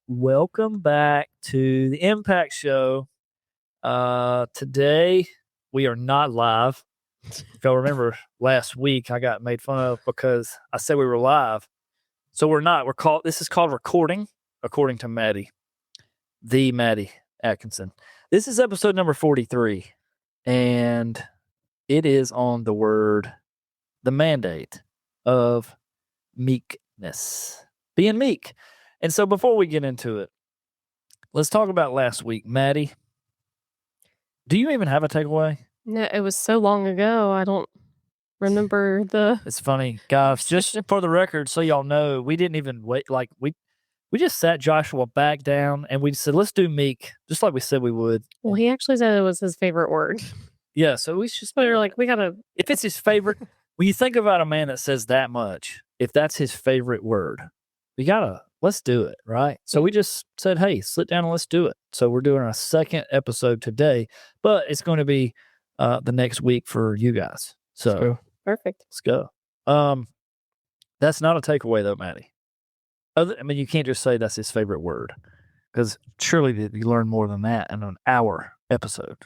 Welcome back to the Impact Show. Today we are not live. If y'all remember last week, I got made fun of because I said we were live. So we're not. This is called recording, according to Maddie, the Maddie Atkinson. This is episode number 43, and it is on the mandate of meekness, being meek. And so before we get into it, let's talk about last week. Maddie, do you even have a takeaway? No, it was so long ago. I don't remember the. It's funny, guys, just for the record, so y'all know, we didn't even wait. Like, we just sat Joshua back down and we said, let's do meek, just like we said we would. Well, he actually said it was his favorite word. Yeah, so we just. We were like, we got to. If it's his favorite, when you think about a man that says that much, if that's his favorite word, let's do it, right? So we just said, hey, sit down and let's do it. So we're doing our second episode today, but it's going to be the next week for you guys. So perfect. Let's go. That's not a takeaway though, Maddie. You can't just say that's his favorite word, because surely you learn more than that in an hour episode.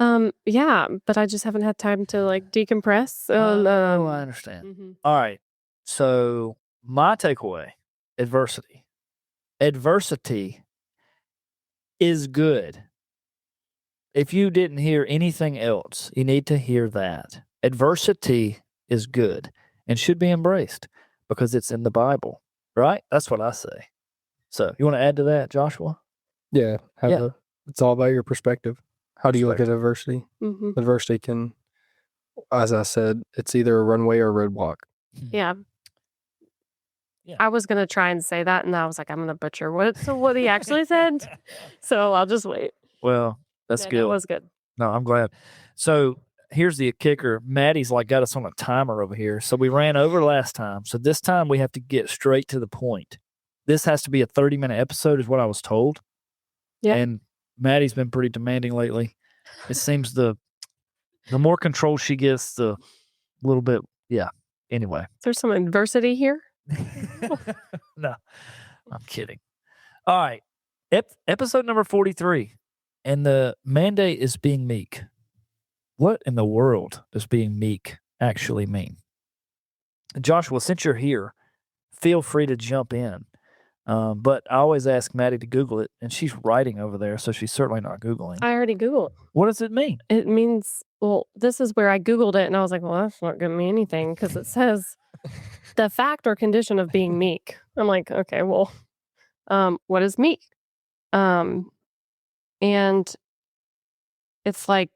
Yeah, but I just haven't had time to decompress. I understand. Mm-hmm. All right. So my takeaway: adversity. Adversity is good. If you didn't hear anything else, you need to hear that. Adversity is good and should be embraced because it's in the Bible, right? That's what I say. So you want to add to that, Joshua? Yeah. It's all about your perspective. How do you look at adversity? Mm-hmm. Adversity can, as I said, it's either a runway or a roadblock. Yeah. I was going to try and say that, and I was like, I'm going to butcher what he actually said. So I'll just wait. Well, that's good. It was good. No, I'm glad. So here's the kicker. Maddie's got us on a timer over here. So we ran over last time. So this time we have to get straight to the point. This has to be a 30-minute episode is what I was told. Yeah. And Maddie's been pretty demanding lately. It seems the more control she gets, the little bit, yeah. Anyway. There's some adversity here. No, I'm kidding. All right. Episode number 43. And the mandate is being meek. What in the world does being meek actually mean? Joshua, since you're here, feel free to jump in. But I always ask Maddie to Google it, and she's writing over there, so she's certainly not Googling. I already Googled it. What does it mean? It means, this is where I Googled it, and I was like, well, that's not going to mean anything, because it says the fact or condition of being meek. I'm like, okay, well, what is meek? And it's like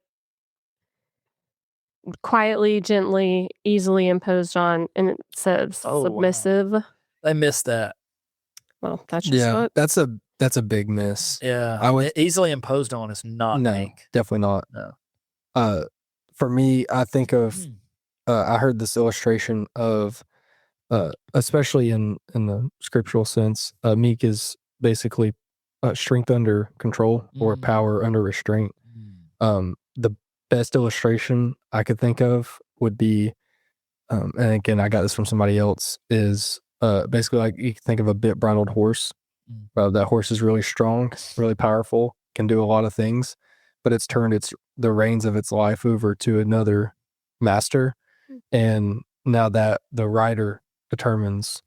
quietly, gently, easily imposed on, and it says submissive. Wow. I missed that. Well, that's just that's a big miss. Yeah, easily imposed on is not meek. Definitely not. No. For me, I think of I heard this illustration of especially in the scriptural sense, meek is basically strength under control or power under restraint. The best illustration I could think of would be, and again, I got this from somebody else, is basically you can think of a bridled horse. That horse is really strong, really powerful, can do a lot of things, but it's turned the reins of its life over to another master, and now that the rider determines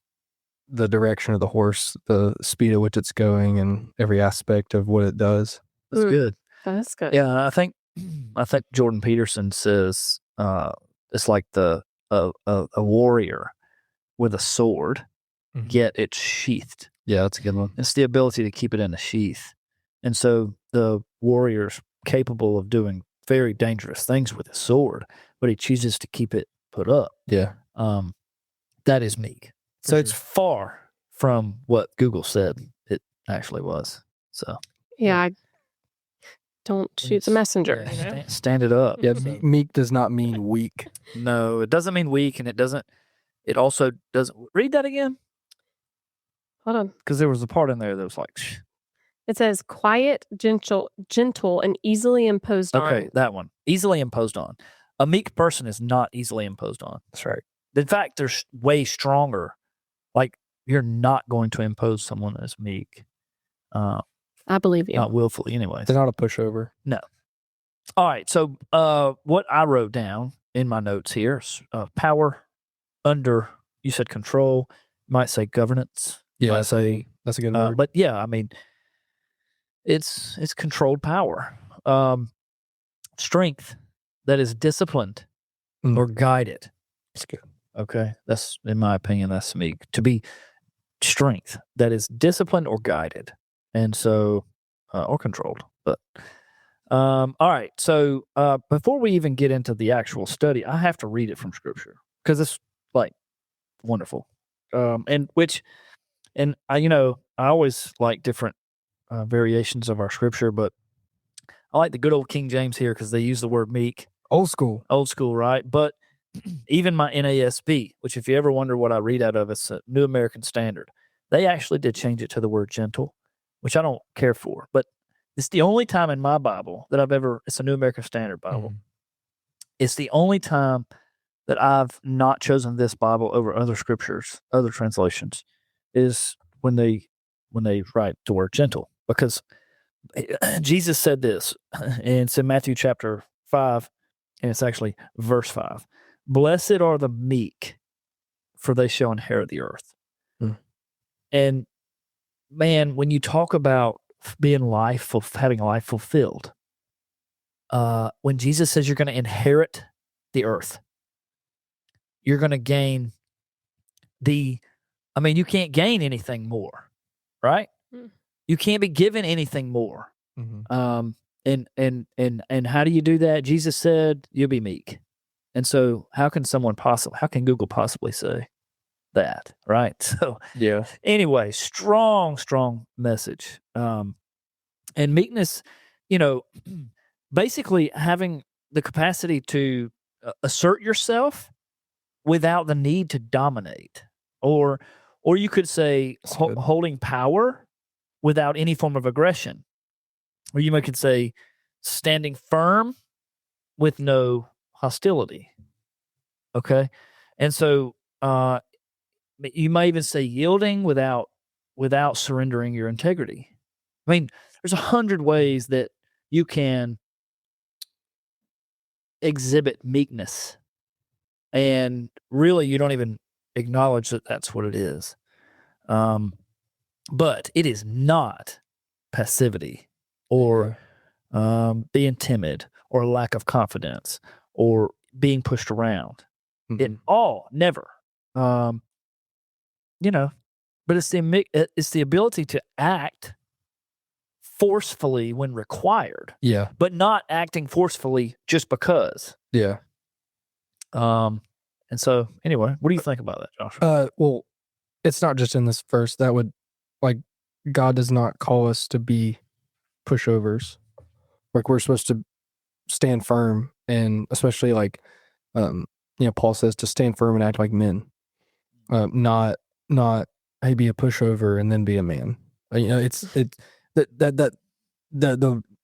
the direction of the horse, the speed at which it's going, and every aspect of what it does. That's good. That's good. Yeah, I think Jordan Peterson says it's like a warrior with a sword, yet it's sheathed. Yeah, that's a good one. It's the ability to keep it in a sheath. And so the warrior's capable of doing very dangerous things with his sword, but he chooses to keep it put up. Yeah. That is meek. So it's far from what Google said it actually was. So yeah, don't shoot the messenger. Yeah, stand it up. Yeah, meek does not mean weak. No, it doesn't mean weak, and it also doesn't. Read that again. Hold on. Because there was a part in there that was like... It says quiet, gentle, and easily imposed on. Okay, that one. Easily imposed on. A meek person is not easily imposed on. That's right. In fact, they're way stronger. Like, you're not going to impose someone as meek. I believe you. Not willfully, anyways. They're not a pushover. No. All right. So, what I wrote down in my notes here is power under. You said control. You might say governance. You Yeah, might say, that's a good word. but yeah, I mean, it's controlled power. Strength that is disciplined or guided. That's good. Okay, that's in my opinion. That's meek. To be strength that is disciplined or guided, and so or controlled. But all right. So before we even get into the actual study, I have to read it from Scripture because it's like wonderful. And I always like different variations of our Scripture, but I like the good old King James here because they use the word meek. Old school, right? But even my NASB, which if you ever wonder what I read out of, it's a New American Standard. They actually did change it to the word gentle, which I don't care for. But it's the only time in my Bible that it's a New American Standard Bible. Mhm. It's the only time that I've not chosen this Bible over other scriptures, other translations, is when they write the word gentle. Because Jesus said this, and it's in Matthew chapter 5, and it's actually verse 5. Blessed are the meek, for they shall inherit the earth. And man, when you talk about being having life fulfilled, when Jesus says you're going to inherit the earth, you're going to gain you can't gain anything more, right? You can't be given anything more. And how do you do that? Jesus said you'll be meek. And so how can Google possibly say that, right? So yeah, anyway, strong message. And meekness, basically having the capacity to assert yourself without the need to dominate, or you could say holding power without any form of aggression, or you could say standing firm with no hostility. Okay, and so you might even say yielding without surrendering your integrity. I mean, there's 100 ways that you can exhibit meekness, and really you don't even acknowledge that that's what it is. But it is not passivity or being timid or lack of confidence or being pushed around. It all never. But it's the ability to act forcefully when required. Yeah. But not acting forcefully just because. Yeah. And so anyway, what do you think about that, Josh? Well, it's not just in this verse. That would, God does not call us to be pushovers. Like, we're supposed to stand firm, and especially Paul says to stand firm and act like men. Not hey, be a pushover and then be a man. The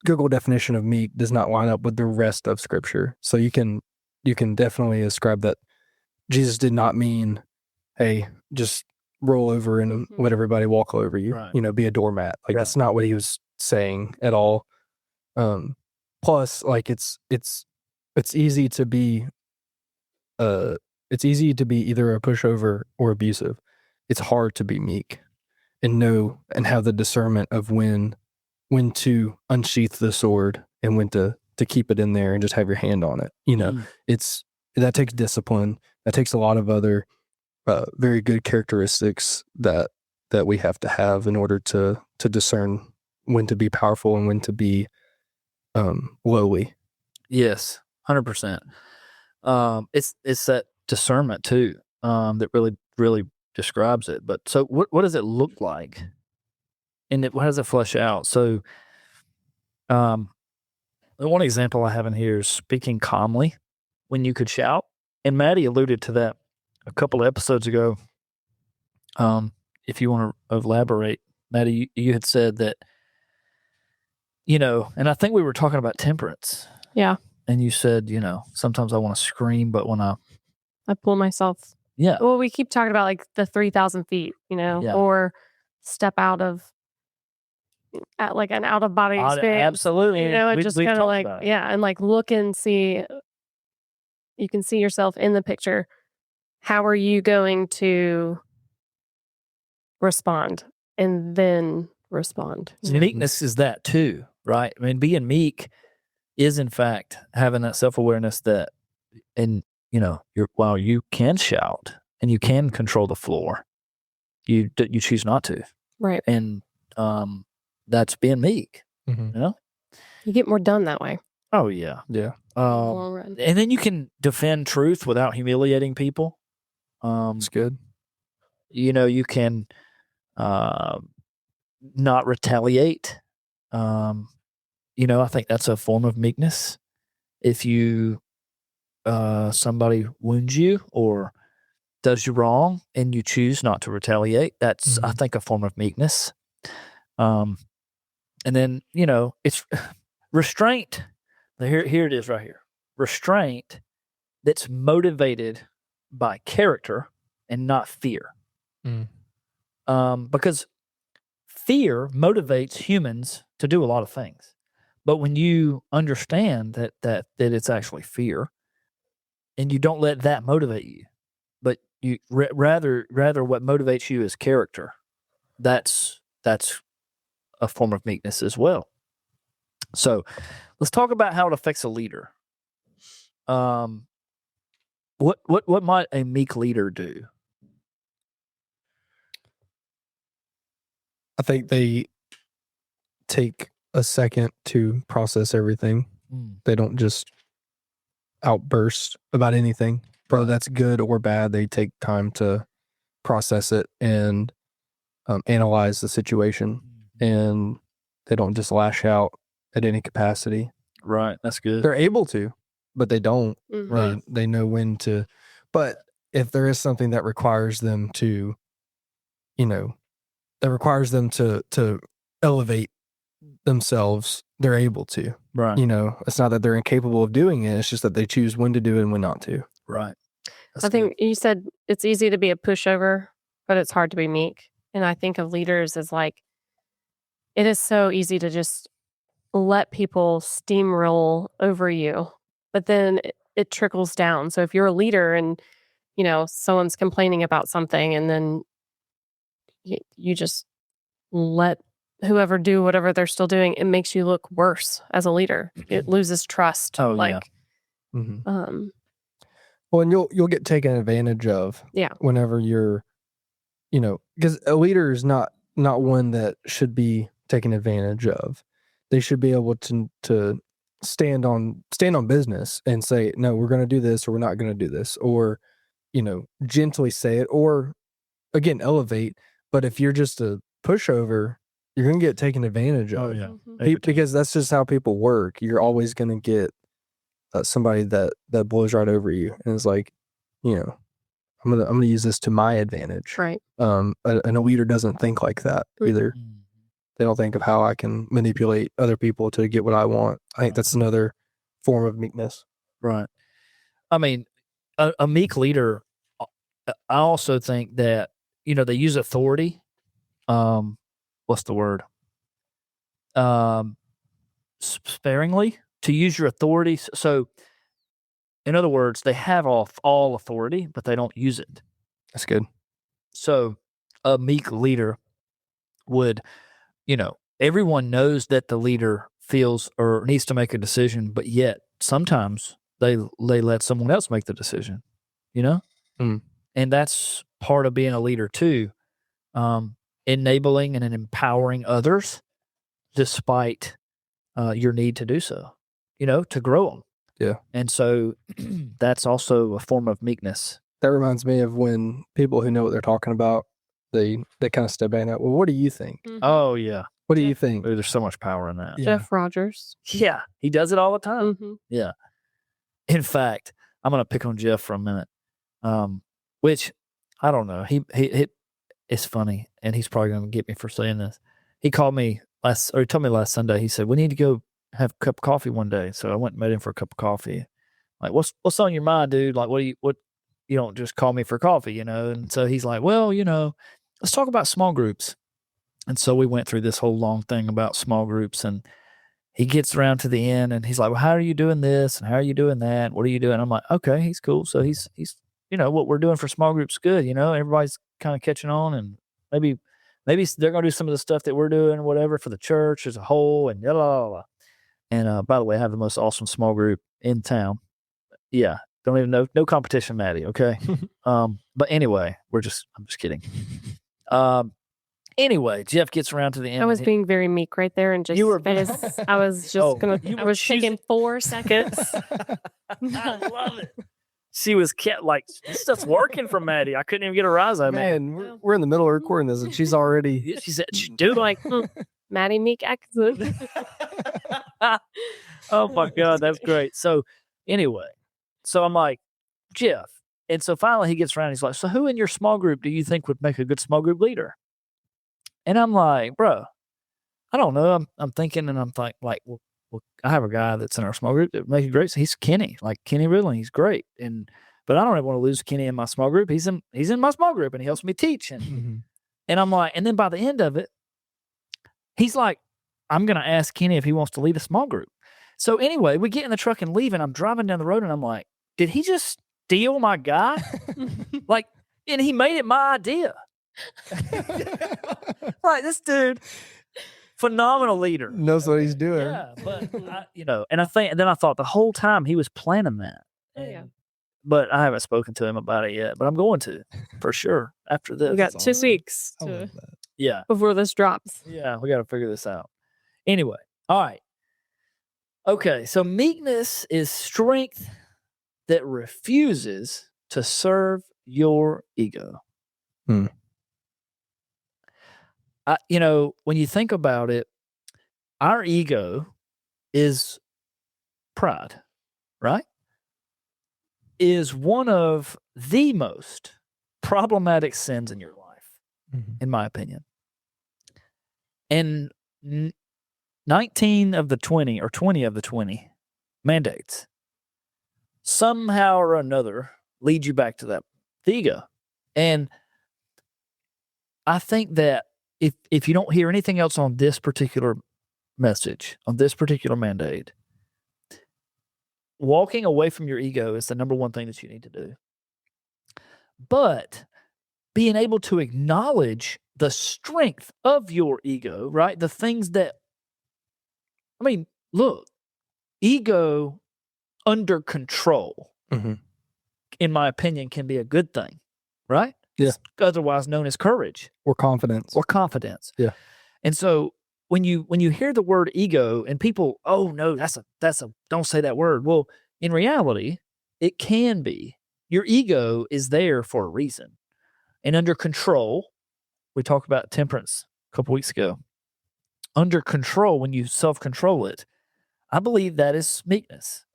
Google definition of meek does not line up with the rest of Scripture. So you can definitely ascribe that Jesus did not mean, hey, just roll over and let everybody walk all over you. Right. Be a doormat. That's not what he was saying at all. Plus, it's easy to be either a pushover or abusive. It's hard to be meek and have the discernment of when to unsheath the sword and when to keep it in there and just have your hand on it. That takes discipline. That takes a lot of other very good characteristics that we have to have in order to discern when to be powerful and when to be lowly. Yes, 100%. It's that discernment too that really describes it. But so what does it look like? And how does it flesh out? So the one example I have in here is speaking calmly when you could shout. And Maddie alluded to that a couple of episodes ago. If you want to elaborate, Maddie, you had said that, and I think we were talking about temperance. Yeah. And you said, sometimes I want to scream, but when I pull myself Yeah. Well, we keep talking about like the 3,000 feet, Yeah. or step out of at like an out of body experience. Absolutely. It just We've kind of talked like, about it. and like look and see, you can see yourself in the picture. How are you going to respond and then respond? Meekness is that too, right? I mean, being meek is in fact having that self-awareness that, and while you can shout and you can control the floor, you choose not to, Right. and that's being meek. Mhm. You get more done that way. Oh yeah, Yeah. in the long run. and then you can defend truth without humiliating people. It's good. You can not retaliate. I think that's a form of meekness. If you somebody wounds you or does you wrong and you choose not to retaliate, that's I think a form of meekness. And then it's restraint. Here it is right here. Restraint that's motivated by character and not fear. Because fear motivates humans to do a lot of things. But when you understand that it's actually fear, and you don't let that motivate you, but you rather what motivates you is character, that's a form of meekness as well. So let's talk about how it affects a leader. What might a meek leader do? I think they take a second to process everything. They don't just outburst about anything, whether that's good or bad. They take time to process it and analyze the situation, and they don't just lash out at any capacity. Right, that's good. They're able to, but they don't. Right. They know when to. But if there is something that requires them to, to elevate themselves, they're able to. Right. It's not that they're incapable of doing it. It's just that they choose when to do it and when not to. Right. I think you said it's easy to be a pushover, but it's hard to be meek. And I think of leaders as like, it is so easy to just let people steamroll over you, but then it trickles down. So if you're a leader and, someone's complaining about something and then you just let whoever do whatever they're still doing, it makes you look worse as a leader. It loses trust. Oh, like, Well, and you'll get taken advantage of. Yeah. Whenever you're, because a leader is not one that should be taken advantage of. They should be able to stand on business and say, no, we're going to do this, or we're not going to do this, or gently say it, or again elevate. But if you're just a pushover, you're going to get taken advantage of. Oh yeah, because that's just how people work. You're always going to get somebody that blows right over you, and it's like, I'm gonna use this to my advantage. Right. And a leader doesn't think like that either. They don't think of how I can manipulate other people to get what I want. I think that's another form of meekness. Right. I mean, a meek leader, I also think that, they use authority. What's the word? Sparingly, to use your authority. So, in other words, they have all authority, but they don't use it. That's good. So, a meek leader would, everyone knows that the leader feels or needs to make a decision, but yet sometimes they let someone else make the decision, and that's part of being a leader too, enabling and empowering others despite your need to do so, to grow them. Yeah. And so that's also a form of meekness. That reminds me of when people who know what they're talking about, they kind of step back and, well, what do you think? Oh yeah. What do you think? There's so much power in that. Jeff Rogers. Yeah. He does it all the time. Mm-hmm. Yeah. In fact, I'm going to pick on Jeff for a minute. Which I don't know. He it's funny, and he's probably going to get me for saying this. He called me he told me last Sunday. He said, we need to go have a cup of coffee one day. So I went and met him for a cup of coffee. Like, what's on your mind, dude? Like, what just call me for coffee, And so he's like, well, let's talk about small groups. And so we went through this whole long thing about small groups, and he gets around to the end and he's like, well, how are you doing this? And how are you doing that? What are you doing? I'm like, okay, he's cool. So he's, what we're doing for small groups good. Everybody's kind of catching on, and maybe they're going to do some of the stuff that we're doing or whatever for the church as a whole, and blah, blah, blah. And by the way, I have the most awesome small group in town. Yeah. Don't even know. No competition, Maddie. Okay. But anyway, I'm just kidding. Anyway, Jeff gets around to the end. I was being very meek right there, and just You were- I was just I was taking 4 seconds. I love it. She was like, this stuff's working for Maddie. I couldn't even get a rise out of it. Man, we're in the middle of recording this, and she's already. She said, she do like Maddie Meek accent. Oh my God, that's great. So anyway, I'm like, Jeff. And so finally he gets around. He's like, so who in your small group do you think would make a good small group leader? And I'm like, bro, I don't know. I'm thinking, and I'm like, well, I have a guy that's in our small group that makes it great. So he's Kenny, like Kenny Ridley. He's great. But I don't ever want to lose Kenny in my small group. He's in my small group, and he helps me teach. And I'm like, and then by the end of it, he's like, I'm going to ask Kenny if he wants to lead a small group. So anyway, we get in the truck and leave, and I'm driving down the road, and I'm like, did he just steal my guy? And he made it my idea. Like, this dude, phenomenal leader, knows what he's doing. Yeah, but and then I thought the whole time he was planning that. Yeah. But I haven't spoken to him about it yet. But I'm going to for sure after this. We got 2 weeks before this drops. Yeah, we got to figure this out. Anyway, all right. Okay, so meekness is strength that refuses to serve your ego. When you think about it, our ego is pride, right? Is one of the most problematic sins in your life, in my opinion. And 19 of the 20 or 20 of the 20 mandates somehow or another lead you back to the ego. And I think that if you don't hear anything else on this particular message, on this particular mandate, walking away from your ego is the number one thing that you need to do. But being able to acknowledge the strength of your ego, right? The things that, look, ego under control, in my opinion, can be a good thing, right? Yeah. It's otherwise known as courage or confidence. Yeah. And so when you hear the word ego and people, oh no, that's a don't say that word. Well, in reality, it can be. Your ego is there for a reason. And under control, we talked about temperance a couple weeks ago. Under control, when you self-control it, I believe that is meekness.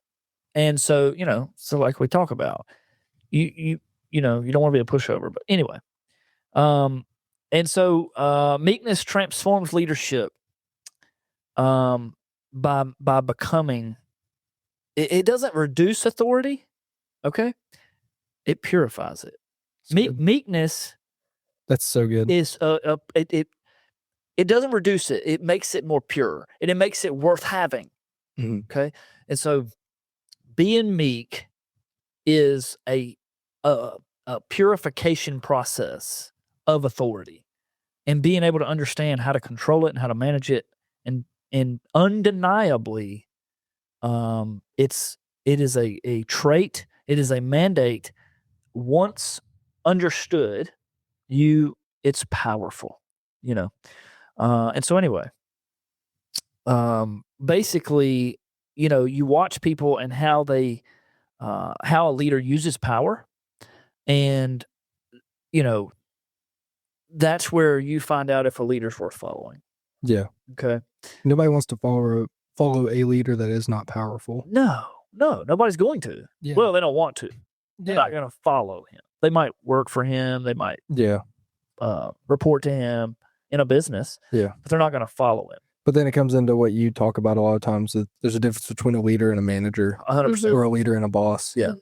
And so, so like we talk about, you don't want to be a pushover, but anyway. And so meekness transforms leadership by becoming, it doesn't reduce authority, okay? It purifies it. Meekness, that's so good. Is it doesn't reduce it. It makes it more pure, and it makes it worth having. Okay, and so being meek is a purification process of authority, and being able to understand how to control it and how to manage it, and undeniably, it is a trait. It is a mandate. Once understood, it's powerful, and so anyway, basically, you watch people and how a leader uses power, and that's where you find out if a leader's worth following. Yeah. Okay. Nobody wants to follow a leader that is not powerful. No, nobody's going to. Yeah. Well, they don't want to. They're not going to follow him. They might work for him. They might report to him in a business. Yeah. But they're not going to follow him. But then it comes into what you talk about a lot of times, that there's a difference between a leader and a manager, 100%. or a leader and a boss. Yeah.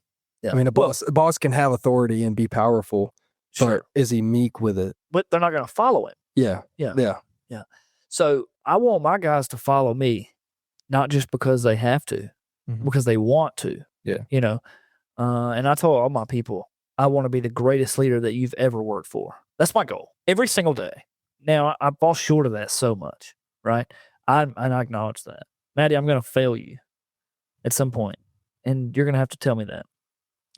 Yeah. I mean, a boss can have authority and be powerful, Sure. but is he meek with it? But they're not going to follow it. Yeah. Yeah. Yeah. So I want my guys to follow me, not just because they have to, Mhm. because they want to. Yeah. You know, and I told all my people, I want to be the greatest leader that you've ever worked for. That's my goal every single day. Now, I fall short of that so much, right? And I acknowledge that. Maddie, I'm going to fail you at some point, and you're going to have to tell me that.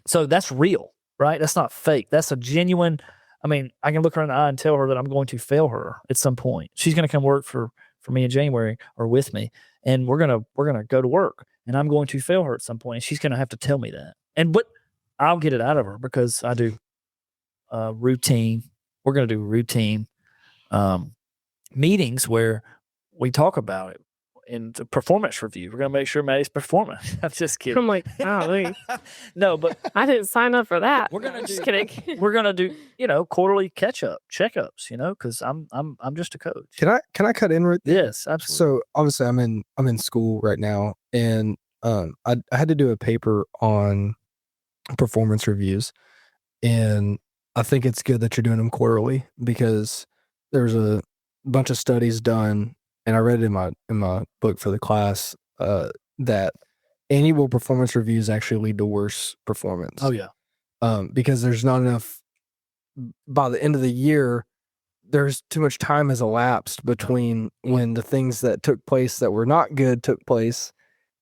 So that's real, right? That's not fake. That's a genuine. I mean, I can look her in the eye and tell her that I'm going to fail her at some point. She's going to come work for me in January or with me, and we're gonna go to work, and I'm going to fail her at some point, and she's going to have to tell me that. But I'll get it out of her because I do routine. We're going to do routine meetings where we talk about it in the performance review. We're going to make sure Maddie's performing. I'm just kidding. I'm like, golly. No, but I didn't sign up for that. we're gonna Just do. kidding. We're gonna do, quarterly checkups. Because I'm just a coach. Can I cut in right there? Yes, absolutely. So obviously I'm in school right now, and I had to do a paper on performance reviews, and I think it's good that you're doing them quarterly because there's a bunch of studies done, and I read it in my book for the class that annual performance reviews actually lead to worse performance. Oh yeah. Because there's not enough by the end of the year. There's too much time has elapsed between when the things that took place that were not good took place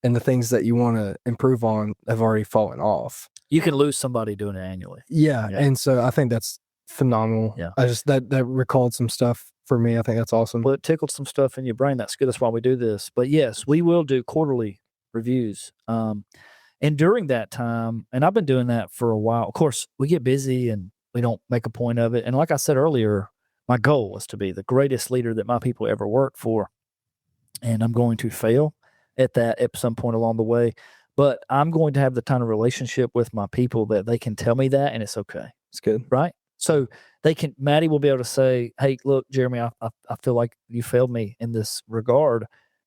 and the things that you want to improve on have already fallen off. You can lose somebody doing it annually. Yeah. And so I think that's phenomenal. Yeah. I just that recalled some stuff for me. I think that's awesome. Well, it tickled some stuff in your brain. That's good. That's why we do this. But yes, we will do quarterly reviews. And during that time, and I've been doing that for a while. Of course, we get busy and we don't make a point of it. And like I said earlier, my goal was to be the greatest leader that my people ever worked for. And I'm going to fail at that at some point along the way. But I'm going to have the kind of relationship with my people that they can tell me that, and it's okay. It's good. Right? So Maddie will be able to say, hey, look, Jeremy, I feel like you failed me in this regard.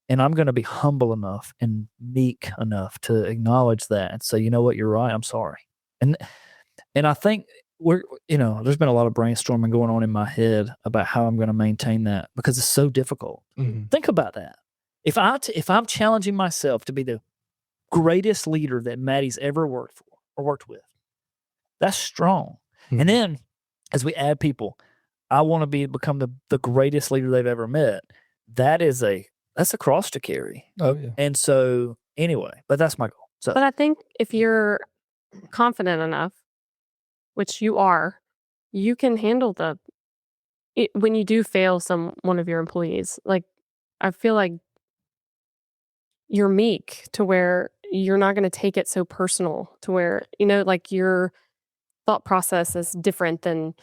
And I'm going to be humble enough and meek enough to acknowledge that and say, you know what, you're right. I'm sorry. And I think there's been a lot of brainstorming going on in my head about how I'm going to maintain that because it's so difficult. Mm-hmm. Think about that. If I'm challenging myself to be the greatest leader that Maddie's ever worked for or worked with, that's strong. Mm-hmm. And then as we add people, I want to become the greatest leader they've ever met. That's a cross to carry. Oh yeah. And so anyway, but that's my goal. So, but I think if you're confident enough, which you are, you can handle when you do fail one of your employees. Like, I feel like you're meek to where you're not going to take it so personal to where, like your thought process is different than,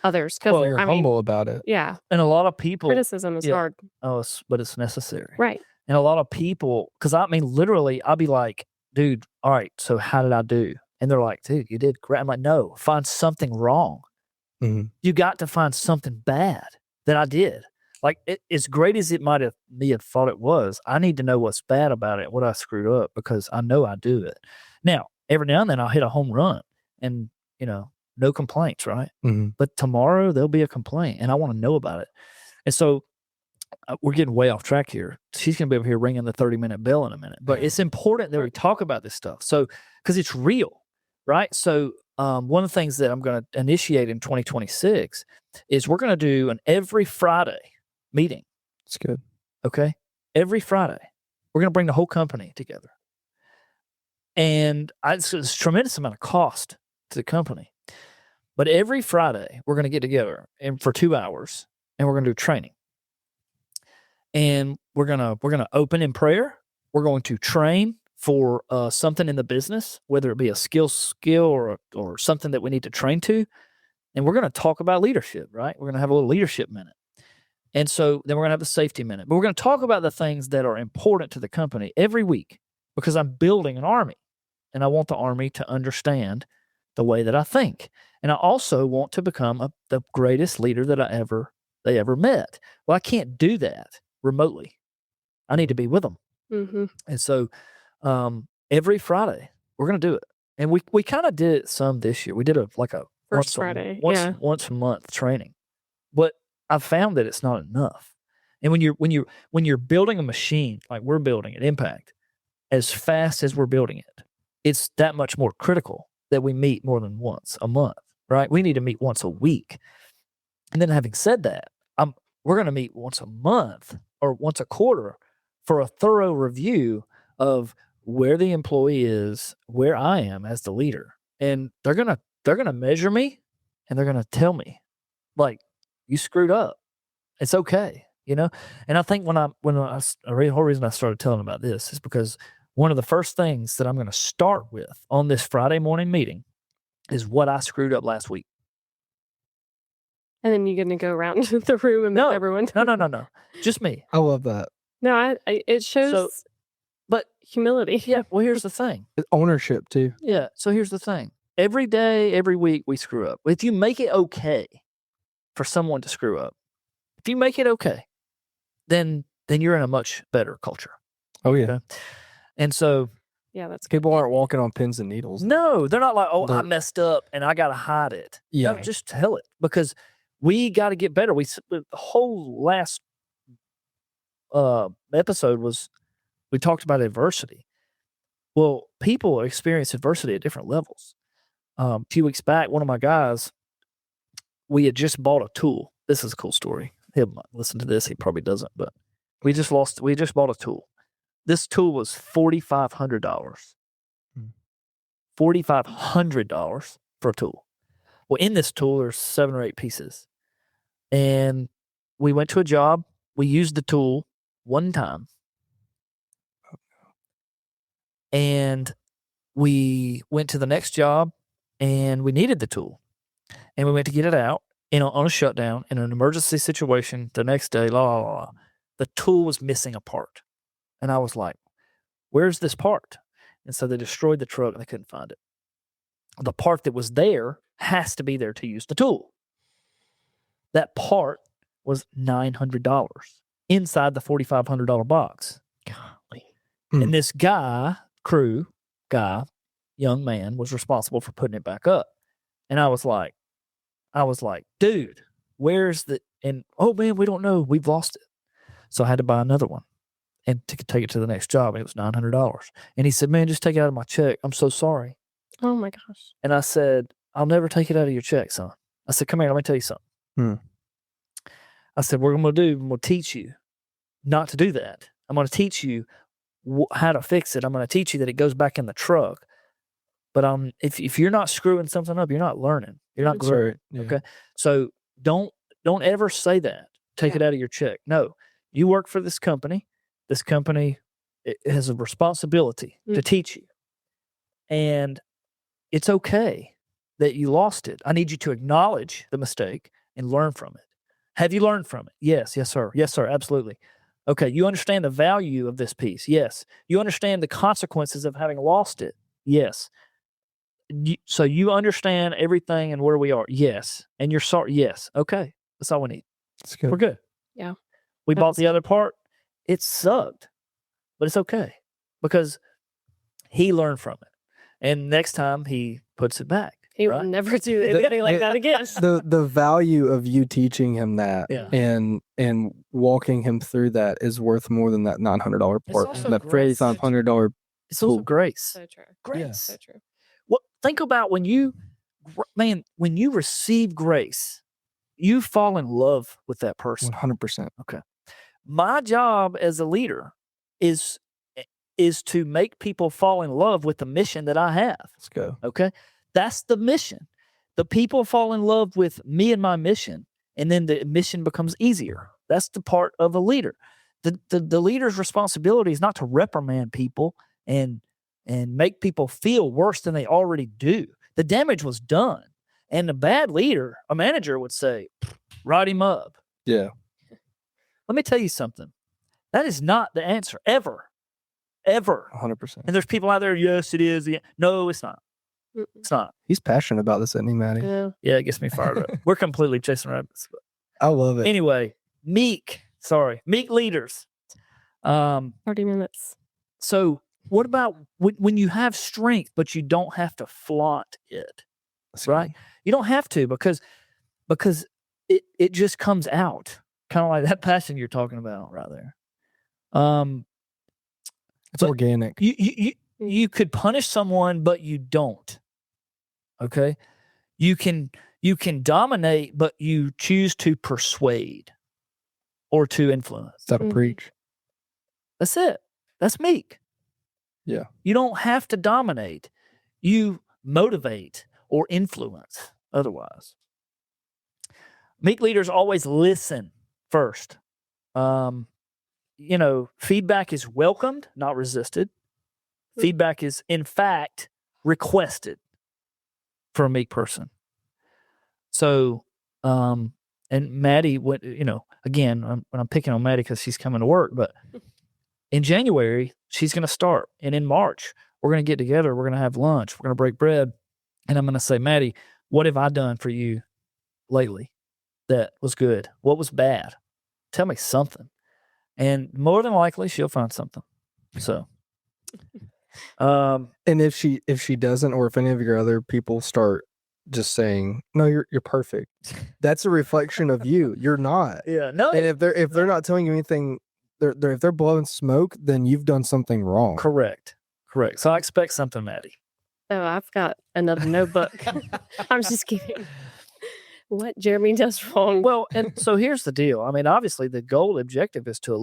others. Well, you're humble about it. Yeah. And a lot of people. Criticism is hard. Oh, but it's necessary. Right. And a lot of people, because literally, I'll be like, dude, all right, so how did I do? And they're like, dude, you did great. I'm like, no, find something wrong. Mm-hmm. You got to find something bad that I did. Like, as great as it might have thought it was, I need to know what's bad about it, what I screwed up, because I know I do it. Now, every now and then I'll hit a home run and, no complaints, right? Mm-hmm. But tomorrow there'll be a complaint and I want to know about it. And so we're getting way off track here. She's going to be over here ringing the 30-minute bell in a minute. But it's important that we talk about this stuff. So, because it's real, right? So one of the things that I'm going to initiate in 2026 is we're going to do an every Friday meeting. That's good. Okay? Every Friday. We're going to bring the whole company together. And it's a tremendous amount of cost to the company. But every Friday, we're going to get together for 2 hours, and we're going to do training. And we're gonna open in prayer. We're going to train for something in the business, whether it be a skill or something that we need to train to. And we're going to talk about leadership, right? We're going to have a little leadership minute. And so then we're going to have the safety minute. But we're going to talk about the things that are important to the company every week because I'm building an army. And I want the army to understand the way that I think. And I also want to become the greatest leader that they ever met. Well, I can't do that remotely. I need to be with them. Mm-hmm. And so every Friday, We're gonna do it. And we kind of did it some this year. We did a First Friday. once a month training. But I've found that it's not enough. And when you're building a machine like we're building at Impact, as fast as we're building it, it's that much more critical that we meet more than once a month, right? We need to meet once a week. And then having said that, we're going to meet once a month or once a quarter for a thorough review of where the employee is, where I am as the leader. And they're going to measure me and they're going to tell me, like, you screwed up. It's okay, you know? And I think the whole reason I started telling about this is because one of the first things that I'm going to start with on this Friday morning meeting is what I screwed up last week. And then you're going to go around the room and make everyone. No. Just me. I love that. No, it shows but humility. Yeah, well, here's the thing. Ownership, too. Yeah, so here's the thing. Every day, every week, we screw up. If you make it okay for someone to screw up, if you make it okay, then you're in a much better culture. Oh, yeah. Okay? And so yeah, that's good. People aren't walking on pins and needles. No, they're not like, I messed up and I got to hide it. Yeah. No, just tell it because we got to get better. The whole last episode we talked about adversity. Well, people experience adversity at different levels. A few weeks back, one of my guys, we had just bought a tool. This is a cool story. He'll listen to this. He probably doesn't, but we just bought a tool. This tool was $4,500. $4,500 for a tool. Well, in this tool, there's 7 or 8 pieces. And we went to a job. We used the tool one time. And we went to the next job and we needed the tool. And we went to get it out on a shutdown in an emergency situation the next day. The tool was missing a part. And I was like, where's this part? And so they destroyed the truck and they couldn't find it. The part that was there has to be there to use the tool. That part was $900 inside the $4,500 box. Golly. And this young man was responsible for putting it back up. And I was like, dude, where's and oh man, we don't know. We've lost it. So I had to buy another one and to take it to the next job. And it was $900. And he said, man, just take it out of my check. I'm so sorry. Oh my gosh. And I said, I'll never take it out of your check, son. I said, come here, let me tell you something. I said, what I'm going to do, I'm going to teach you not to do that. I'm going to teach you how to fix it. I'm going to teach you that it goes back in the truck. But if you're not screwing something up, you're not learning. You're not growing. Yeah. Okay. So don't ever say that. Take it out of your check. No, you work for this company. This company it has a responsibility to teach you. And it's okay that you lost it. I need you to acknowledge the mistake and learn from it. Have you learned from it? Yes, sir. Yes, sir. Absolutely. Okay. You understand the value of this piece? Yes. You understand the consequences of having lost it? Yes. So you understand everything and where we are? Yes. And you're sorry? Yes. Okay. That's all we need. That's good. We're good. Yeah. We bought the other part. It sucked, but it's okay because he learned from it. And next time he puts it back. He will never do anything like that again. The value of you teaching him that and walking him through that is worth more than that $900 part. That $4,500. It's also grace. So true. Grace. Yeah. So true. Well, think about when you receive grace, you fall in love with that person. 100%. Okay. My job as a leader is to make people fall in love with the mission that I have. Let's go. Okay. That's the mission. The people fall in love with me and my mission, and then the mission becomes easier. That's the part of a leader. The leader's responsibility is not to reprimand people and make people feel worse than they already do. The damage was done. And a bad leader, a manager would say, write him up. Yeah. Let me tell you something. That is not the answer, ever. Ever. 100%. And there's people out there, yes, it is. No, it's not. It's not. He's passionate about this, isn't he, Maddie? Yeah, it gets me fired up. We're completely chasing rabbits. I love it. Anyway, meek leaders. 30 minutes. So what about when you have strength, but you don't have to flaunt it, right? You don't have to because it just comes out, kind of like that passion you're talking about right there. It's but organic. You could punish someone, but you don't. Okay, you can dominate, but you choose to persuade or to influence. Is that a preach? That's it. That's meek. Yeah. You don't have to dominate. You motivate or influence otherwise. Meek leaders always listen first. Feedback is welcomed, not resisted. Feedback is, in fact, requested for a meek person. So, and Maddie, again, when I'm picking on Maddie because she's coming to work, but in January, she's going to start. And in March, we're going to get together. We're going to have lunch. We're going to break bread. And I'm going to say, Maddie, what have I done for you lately that was good? What was bad? Tell me something. And more than likely, she'll find something. So, and if she doesn't, or if any of your other people start just saying, no, you're perfect, that's a reflection of you. You're not. Yeah. No. And if they're not telling you anything, if they're blowing smoke, then you've done something wrong. Correct. So I expect something, Maddie. Oh, I've got another notebook. I'm just kidding. What Jeremy does wrong. Well, and so here's the deal. I mean, obviously, the goal objective is to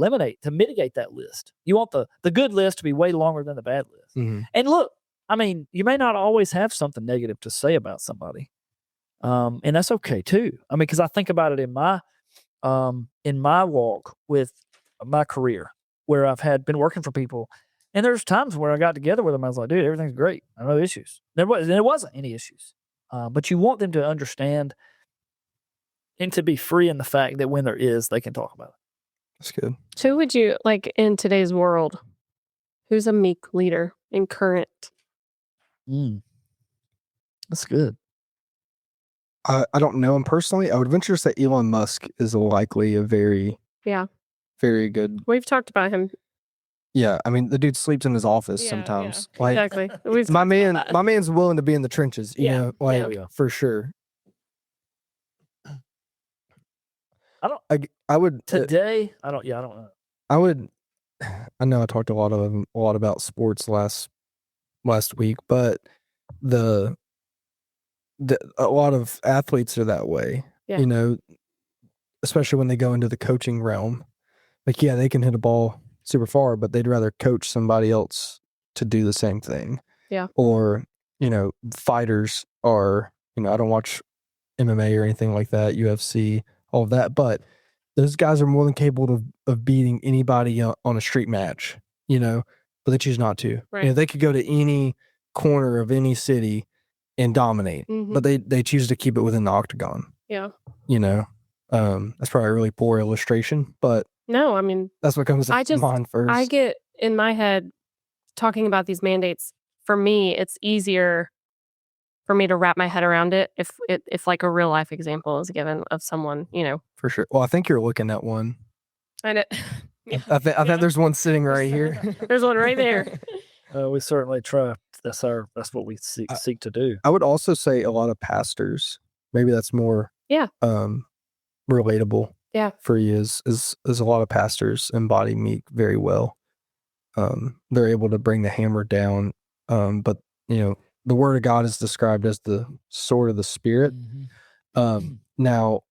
mitigate that list. You want the good list to be way longer than the bad list. Mm-hmm. And look, I mean, you may not always have something negative to say about somebody, and that's okay too. I mean, because I think about it in my walk with my career, where I've been working for people, and there's times where I got together with them. I was like, dude, everything's great. I have no issues. There wasn't any issues, but you want them to understand and to be free in the fact that when there is, they can talk about it. That's good. Who would you, like, in today's world, who's a meek leader in current? That's good. I don't know him personally. I would venture to say Elon Musk is likely a very very good. We've talked about him. Yeah, I mean, the dude sleeps in his office sometimes. Yeah, like, exactly. my man's willing to be in the trenches. You know, for sure. I would today. I don't know. I know I talked a lot about sports last week, but a lot of athletes are that way. Yeah. You know, especially when they go into the coaching realm. Like, yeah, they can hit a ball super far, but they'd rather coach somebody else to do the same thing. Yeah. Or, fighters are, I don't watch MMA or anything like that, UFC, all of that, but those guys are more than capable of beating anybody on a street match, but they choose not to. Right. They could go to any corner of any city and dominate, but they choose to keep it within the octagon. Yeah. That's probably a really poor illustration, but no, I mean, that's what comes to mind first. I get in my head talking about these mandates. For me, it's easier for me to wrap my head around it if like a real life example is given of someone, For sure. Well, I think you're looking at one. I know. I think there's one sitting right here. There's one right there. We certainly try. That's what we seek to do. I would also say a lot of pastors. Maybe that's more relatable. Yeah. For you is a lot of pastors embody meek very well. They're able to bring the hammer down. But the word of God is described as the sword of the Spirit. Now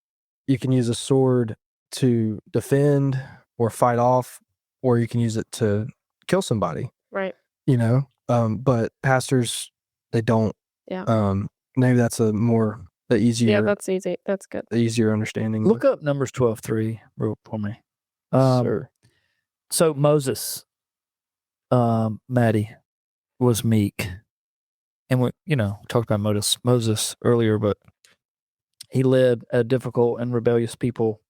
you can use a sword to defend or fight off, or you can use it to kill somebody. Right. But pastors, they don't. Yeah. Maybe that's the easier. Yeah, that's easy. That's good. The easier understanding. Look up Numbers 12:3 for me. Sure. So Moses, Maddie, was meek. And we, talked about Moses earlier, but he led a difficult and rebellious people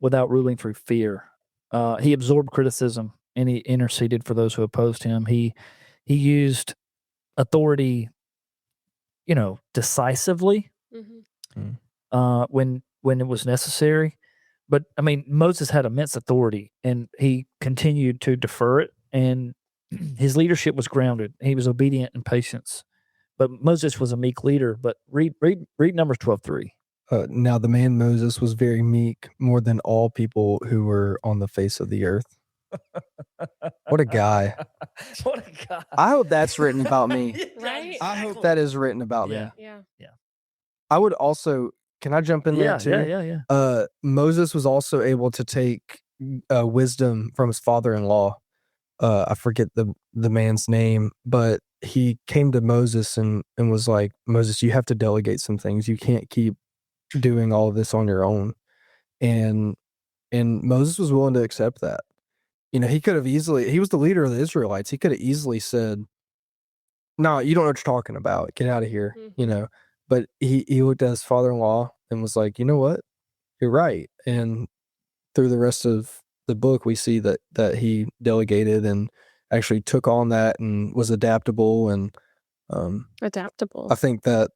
without ruling through fear. He absorbed criticism and he interceded for those who opposed him. He used authority, decisively when it was necessary. But I mean, Moses had immense authority, and he continued to defer it and his leadership was grounded. He was obedient in patience. But Moses was a meek leader. But read Numbers 12:3. Now the man Moses was very meek, more than all people who were on the face of the earth. What a guy. What a guy. I hope that's written about me. Right? I hope that is written about me. Yeah. Yeah. I would also, can I jump in there too? Yeah. Moses was also able to take wisdom from his father-in-law. I forget the man's name, but he came to Moses and was like, Moses, you have to delegate some things. You can't keep doing all of this on your own. And Moses was willing to accept that. He could have easily, he was the leader of the Israelites. He could have easily said, no, you don't know what you're talking about. Get out of here, But he looked at his father-in-law and was like, you know what? You're right. And through the rest of the book, we see that he delegated and actually took on that and was adaptable. And Adaptable. I think that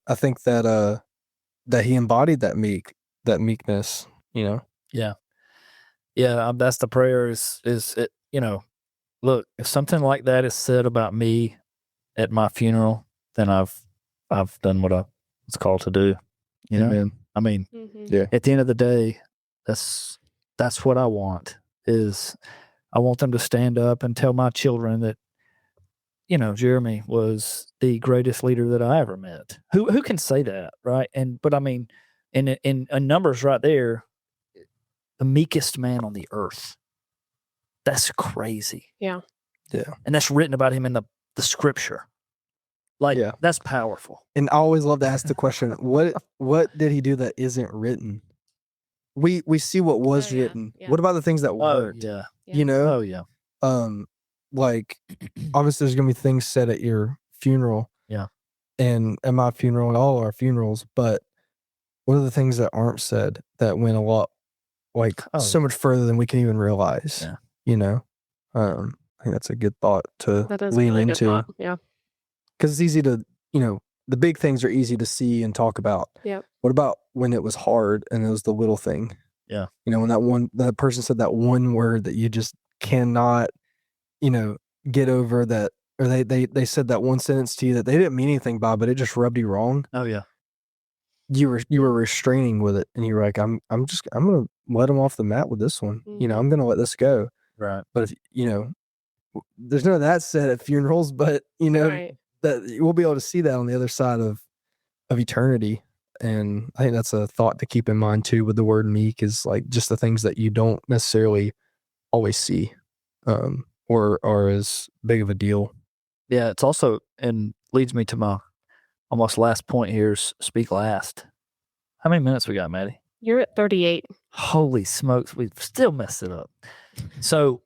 he embodied that meekness, Yeah. That's the prayer is it, look, if something like that is said about me at my funeral, then I've done what I was called to do. Amen. I mean, Yeah. at the end of the day, that's what I want. Is I want them to stand up and tell my children that, Jeremy was the greatest leader that I ever met. Who can say that, right? But I mean, in Numbers right there, the meekest man on the earth. That's crazy. Yeah. Yeah. And that's written about him in the scripture. That's powerful. And I always love to ask the question, what did he do that isn't written? We see what was written. Yeah. What about the things that weren't? Yeah. Oh yeah. Like obviously there's gonna be things said at your funeral. Yeah. And at my funeral and all our funerals, but what are the things that aren't said that went a lot so much further than we can even realize? Yeah. I think that's a good thought to That is lean really into. good thought. Yeah. Because it's easy to, the big things are easy to see and talk about. Yep. What about when it was hard and it was the little thing? Yeah. When that person said that one word that you just cannot, get over that, or they said that one sentence to you that they didn't mean anything by, but it just rubbed you wrong. Oh yeah. You were restraining with it, and you were like, I'm gonna let them off the mat with this one. Mhm. I'm gonna let this go. Right. But if there's none of that said at funerals, but Right. that we'll be able to see that on the other side of eternity. And I think that's a thought to keep in mind too with the word meek, is like just the things that you don't necessarily always see or are as big of a deal. Yeah, it's also, and leads me to my almost last point here, is speak last. How many minutes we got, Maddie? You're at 38. Holy smokes, we've still messed it up. So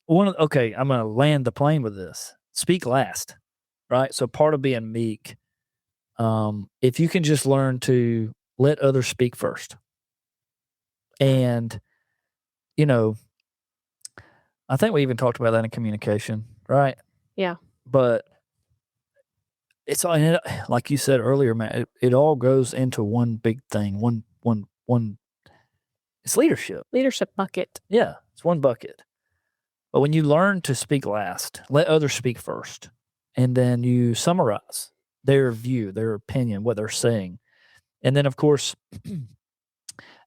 I'm going to land the plane with this. Speak last, right? So part of being meek, if you can just learn to let others speak first. And, I think we even talked about that in communication, right? Yeah. But it's all, like you said earlier, Matt, it all goes into one big thing, one, it's leadership. Leadership bucket. Yeah, it's one bucket. But when you learn to speak last, let others speak first, and then you summarize their view, their opinion, what they're saying. And then, of course,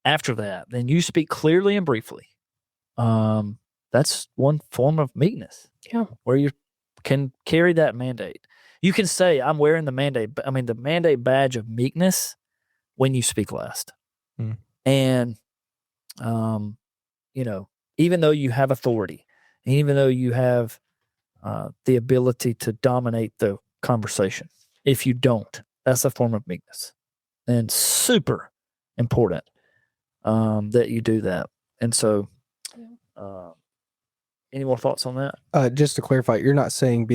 after that, then you speak clearly and briefly. That's one form of meekness. Yeah. Where you can carry that mandate. You can say, I'm wearing the mandate badge of meekness when you speak last. Mm. And, even though you have authority, and even though you have the ability to dominate the conversation, if you don't, that's a form of meekness. And super important that you do that. And so, any more thoughts on that? Just to clarify, you're not saying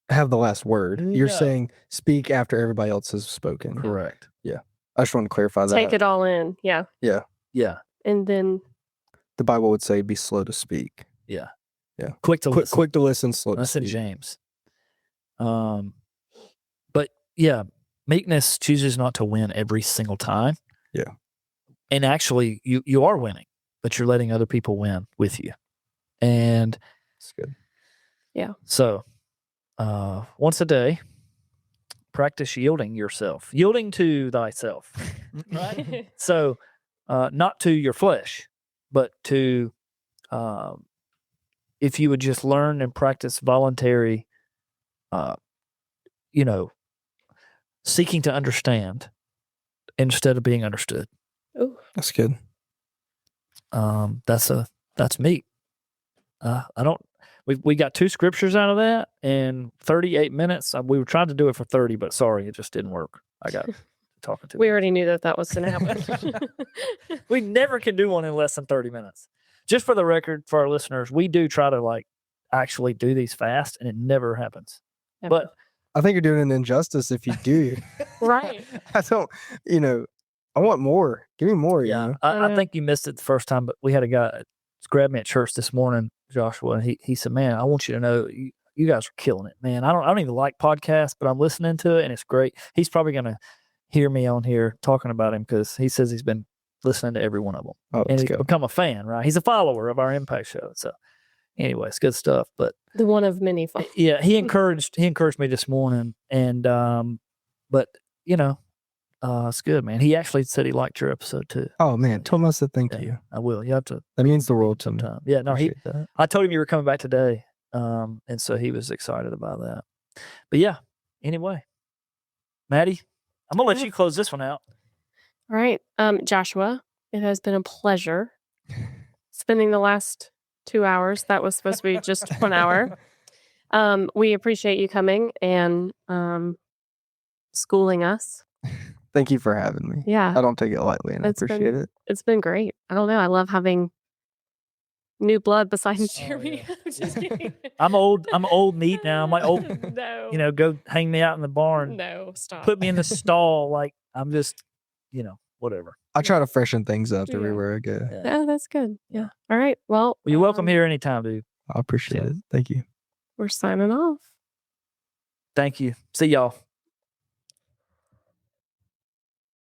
have the last word. You're saying speak after everybody else has spoken. Correct. Yeah. I just want to clarify that. Take it all in. Yeah. Yeah. Yeah. And then The Bible would say be slow to speak. Yeah. Yeah. Quick to listen. Quick to listen, slow to That's in speak. James. But yeah, meekness chooses not to win every single time. Yeah. And actually, you are winning, but you're letting other people win with you. And That's good. Yeah. So, once a day, practice yielding to thyself, right? So, not to your flesh, but to, if you would just learn and practice voluntary, seeking to understand instead of being understood. Ooh. That's good. That's meek. We got 2 scriptures out of that in 38 minutes. We were trying to do it for 30, but sorry, it just didn't work. I got talking to We already knew that was going to happen. We never can do one in less than 30 minutes. Just for the record, for our listeners, we do try to actually do these fast, and it never happens. But I think you're doing an injustice if you do. Right. I don't, I want more. Give me more. yeah, I think you missed it the first time, but we had a guy grab me at church this morning, Joshua, and he said, "Man, I want you to know you guys are killing it, man. I don't even like podcasts, but I'm listening to it, and it's great." He's probably going to hear me on here talking about him because he says he's been listening to every one of them. Oh, and he's become a fan, right? He's a follower of our Impact Show. So anyway, it's good stuff. But the one of many fun. Yeah, he encouraged me this morning, and but it's good, man. He actually said he liked your episode too. Oh man, tell him I said thank you. I will. You have to. That means the world to me. Sometime. Yeah, no, That. I told him you were coming back today, and so he was excited about that. But yeah, anyway, Maddie, I'm gonna let you close this one out. All right, Joshua, it has been a pleasure spending the last 2 hours. That was supposed to be just 1 hour. We appreciate you coming and schooling us. Thank you for having me. Yeah. I don't take it lightly, and I appreciate it. It's been great. I don't know. I love having new blood besides Jeremy. Yeah. I'm just kidding. I'm old meat now. I'm like old. No. Go hang me out in the barn. No, stop. Put me in the stall. Like I'm just, whatever. I try to freshen things up Yeah. everywhere I go. Yeah, that's good. Yeah. All right. Well, You're welcome here anytime, dude. I appreciate it. Thank you. We're signing off. Thank you. See y'all.